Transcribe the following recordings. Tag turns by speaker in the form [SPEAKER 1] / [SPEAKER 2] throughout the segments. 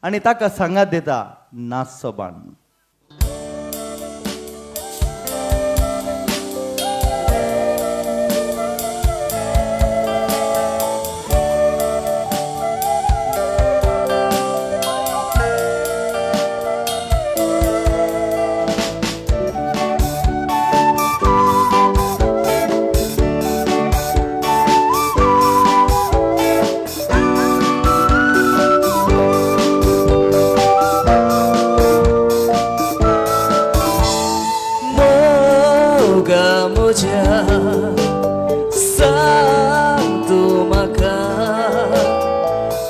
[SPEAKER 1] आणि ताका सांगात देता नाचचो बाण.
[SPEAKER 2] सांग तू म्हाका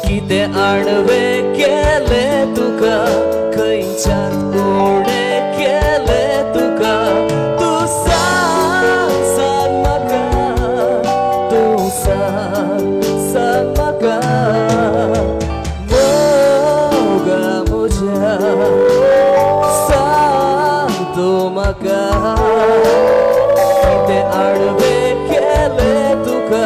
[SPEAKER 2] कितें आडवे केले तुका, खंयच्यान उणें केले तुका. तू सांग सांग म्हाका, तू सांग म्हाका. मोगा म्हज्या सांग तू म्हाका आडवे केले तुका,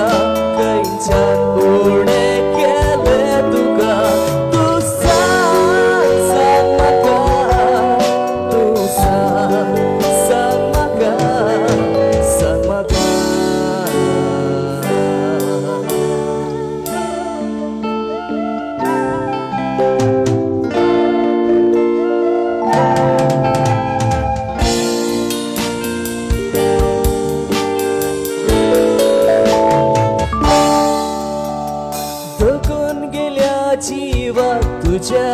[SPEAKER 2] खंयच्यान उणें केले तुका. तू सांग सांग म्हाका, तू सांग म्हाका, सांग म्हाका. जीवा तुझ्या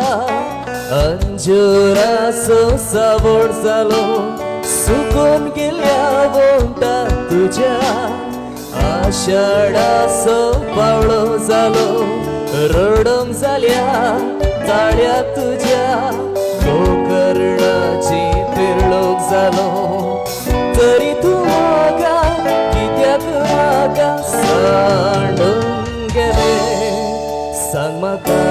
[SPEAKER 2] अंजुराचो सावड जालो, सुकून गेल्या वोंटा तुझ्या आषाढाचो पावळो जालो. रडम जाल्या ताळ्या तुझ्या गोकर्णाची पिरलोक जालो. तरी तू म्हाका कित्याक म्हाका सांडून गेले, सांग म्हाका.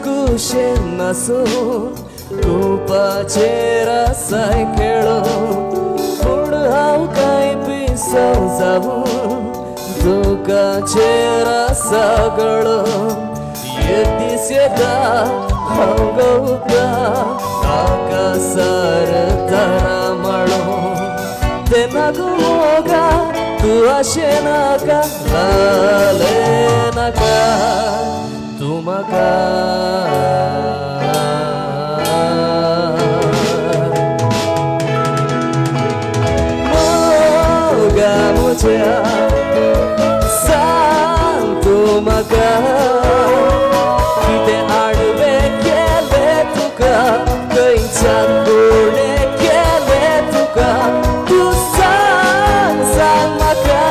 [SPEAKER 2] कुशेन नासून कुपाचेर आसाय खेळो, पूण हांव काय पिसव जावून दुखाचेर आसा गळो. एक दीस येता हांव गवता आकाशार तारा माळो. तेन्ना गो मोगा तूं अशें नाका, लाले नाका तू म्हाका. मोगा म्हज्या सांग तू म्हाका कितें आडवे केले तुका, खंयच्यान उणें केले तुका. तू सांग सांग म्हाका,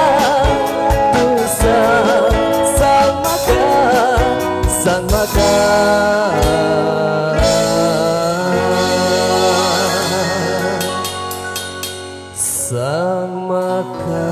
[SPEAKER 2] तू सांग म्हाका, सांग म्हाका. सांग म्हाका.